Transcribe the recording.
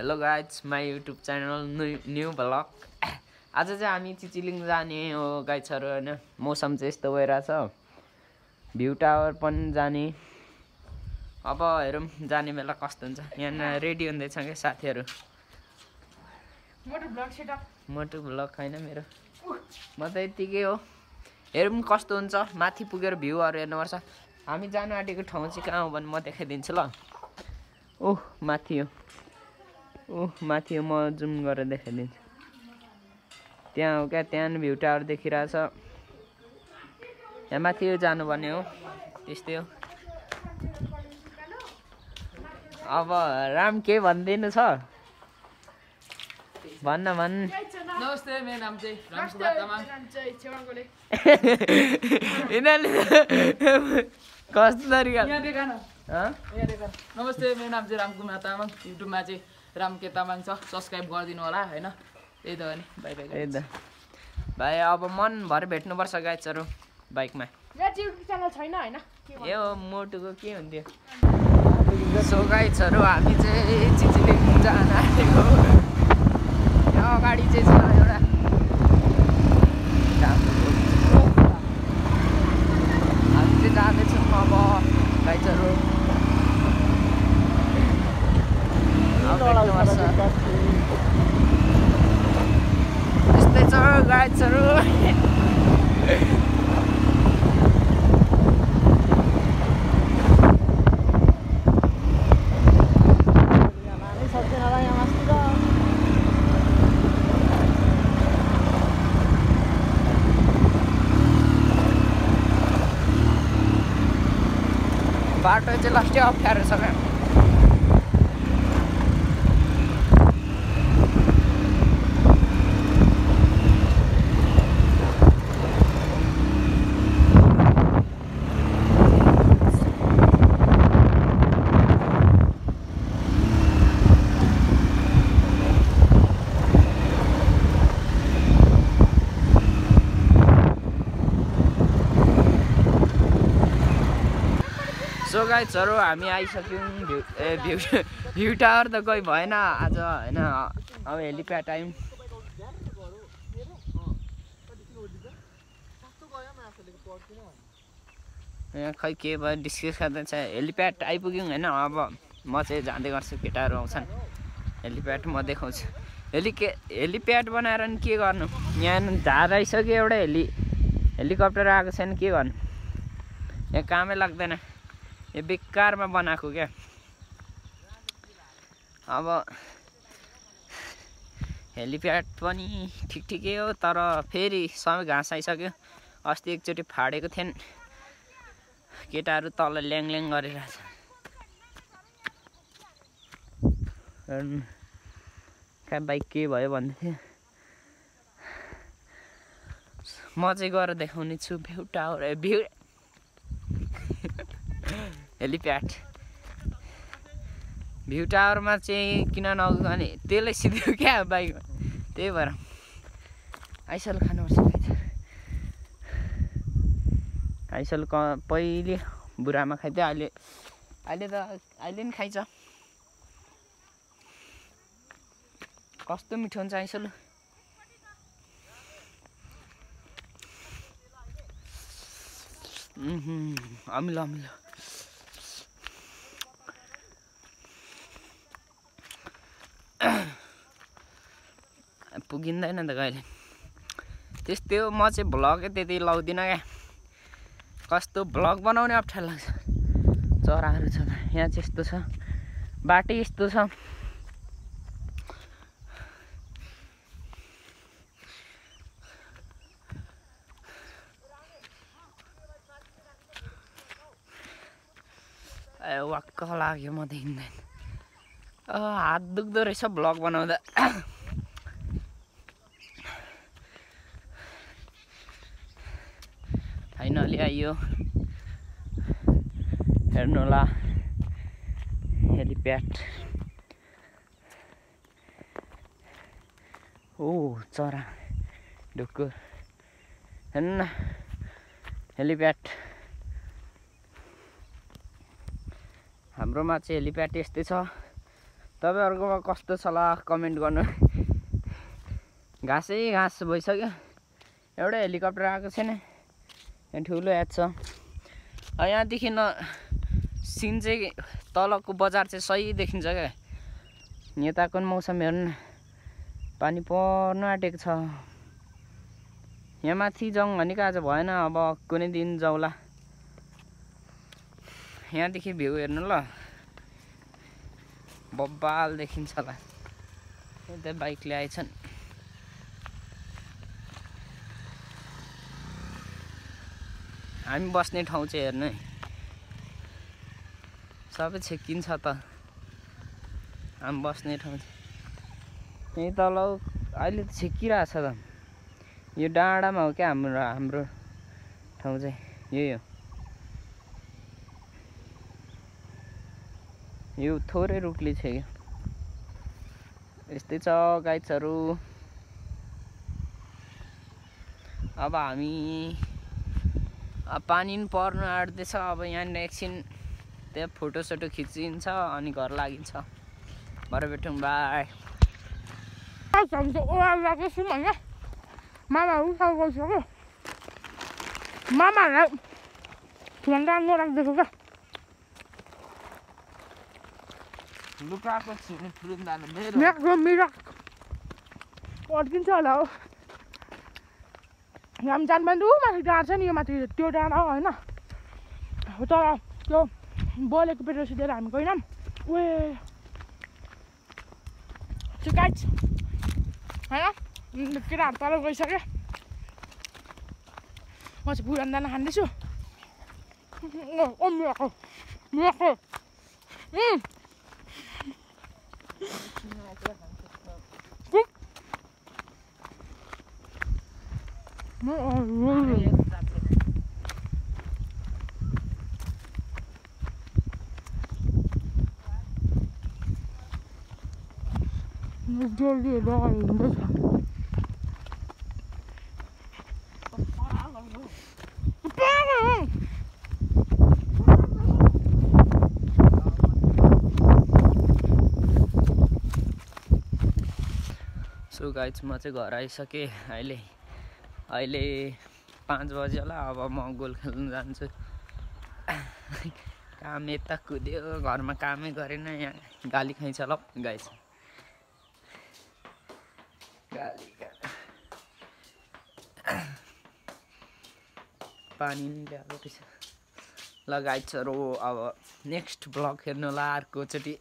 Hello guys my YouTube channel new vlog. आज चाहिँ हामी चिचिलिङ जाने हो गाइजहरू होइन। मौसम चाहिँ यस्तो भइरहेछ, भ्यू टावर पनि जाने। अब हेरौँ जाने बेला कस्तो हुन्छ। यहाँ रेडी हुँदैछ क्या साथीहरू। मोटो भ्लग छैन मेरो, म त यतिकै हो। हेरौँ कस्तो हुन्छ। माथि पुगेर भ्यूहरू हेर्नुपर्छ। हामी जानु आँटेको ठाउँ चाहिँ कहाँ हो भने म देखाइदिन्छु ल। ओह माथि हो, ओह माथि हो, म जुम गरेर देखाइदिन्छु। त्यहाँ हो क्या, त्यहाँ भ्यू टावर देखिरहेछ। यहाँ माथि जानुपर्ने हो, त्यस्तै हो। अब राम के भनिदिनु छ, भन्न भन्। नमस्ते, मेरो नाम चाहिँ रामकुमार तामाङ। यिनीहरूले कस्तो तरिका नमस्ते, मेरो नाम चाहिँ रामकुमार तामाङ। युट्युबमा चाहिँ राम के तामाङ छ, सब्सक्राइब गरिदिनु होला होइन। त्यही त हो नि, बाई बाई। त्यही त भाइ, अब मनभरि भेट्नुपर्छ गाइजहरू बाइकमा। ए हो मोटुको के हुन्थ्यो। सो गाइजहरू हामी चाहिँ चिचिलिङ जान आँटेको। यहाँ अगाडि चाहिँ छ एउटा हामी चाहिँ जाँदैछौँ अब गाइजहरू। यस्तै छ गाइजहरू। बाटो चाहिँ लास्टै अप्ठ्यारो छ क्या। सो गाइजहरू हामी आइसक्यौँ। भ्यू टावर त कोही भएन आज होइन। अब हेलिप्याड टाइम। यहाँ खै के भयो डिस्कस गर्दैछ। हेलिप्याड आइपुग्यौँ होइन। अब म चाहिँ जाँदै गर्छु, केटाहरू आउँछन्। हेलिप्याड म देखाउँछु। हेलिप्याड बनाएर नि के गर्नु, यहाँ झार आइसक्यो। एउटा हेलिकप्टर आएको छैन, के गर्नु। यहाँ कामै लाग्दैन, यो बेकारमा बनाएको क्या। अब हेलिप्याड पनि ठिकै हो, तर फेरि सबै घाँस आइसक्यो। अस्ति एकचोटि फाडेको थिएन। केटाहरू तल ल्याङ गरिरहेछ। कहाँ बाइक के भयो भन्दै थियो। म चाहिँ गएर देखाउने छु भ्यू टावर, हेलिप्याड। भ्यू टावरमा चाहिँ किन नगएको भने त्यसलाई सिधो क्या बाइकमा, त्यही भएर आइसल खानुपर्छ। आइसल पहिले बुढामा खाइदियो, अहिले नि खाइन्छ। कस्तो मिठो हुन्छ आइसल। अमिलो पुगिँदैन त कहिले। त्यस्तै हो, म चाहिँ भ्लगै त्यति लाउँदिनँ क्या। कस्तो भ्लग बनाउने अप्ठ्यारो लाग्छ। चराहरू छ यहाँ चाहिँ यस्तो छ, बाटै यस्तो छ। वाक्क लाग्यो, म देखिँदैन। हात दुख्दो रहेछ भ्लग बनाउँदा। फाइनली आइयो, हेर्नु होला हेलिप्याड। ओ चरा ढुक्कुर हेर्नु न, हेलिप्याड। हाम्रोमा चाहिँ हेलिप्याड यस्तै छ। तपाईँहरूकोमा कस्तो छ ल कमेन्ट गर्नु। घाँसै घाँस भइसक्यो। एउटा हेलिकप्टर आएको छैन। यहाँ ठुलो याद छ। यहाँदेखि सिन चाहिँ तलको बजार चाहिँ सही देखिन्छ क्या। यताको मौसम हेर्नु न, पानी पर्नु आँटेको छ। यहाँ माथि जाउँ भनेको आज भएन, अब कुनै दिन जाउँला। यहाँदेखि भ्यू हेर्नु ल, बब्बाल देखिन्छ होला। यता बाइक ल्याएछन्। हामी बस्ने ठाउँ चाहिँ हेर्नु है, सबै छेकिन्छ त। हामी बस्ने ठाउँ यहीँ तल अहिले त छेकिरहेछ त। यो डाँडामा हो क्या हाम्रो ठाउँ चाहिँ यही हो। यो थोरै रुखले छेक्यो। यस्तै छ गाइड्सहरू। अब हामी पानी पनि पर्नु आँट्दैछ। अब यहाँनिर एकछिन त्यहाँ फोटोसोटो खिचिन्छ अनि घर लागिन्छ। भरे भेटौँ, बाई। मामाहरूलाई राम्रो राखिदिएको क्या। लुकाको छिर्ने फुरुन्दाले मेरो मिरा अड्किन्छ होला हो। हामी जानु पनि माथि डाँडा छ नि, यो माथि त्यो डाँडा हो होइन। तर त्यो बोलेको पेट्रोल सिधेर हामी गएनौँ। उयो त्यो गाइड होइन, केटाहरू तल गइसक्यो। म चाहिँ पुरानो दाना खाँदैछु। सो गाइज म चाहिँ घर आइसकेँ। अहिले 5 बज्यो होला। अब म गोल खेल्नु जान्छु। काम यता कुद्यो, घरमा कामै गरेन। यहाँ गाली खाइन्छ ल गाइज, गाली पानी नि ल्याएको रहेछ। ल गाइजहरू अब नेक्स्ट ब्लग हेर्नु होला अर्कोचोटि।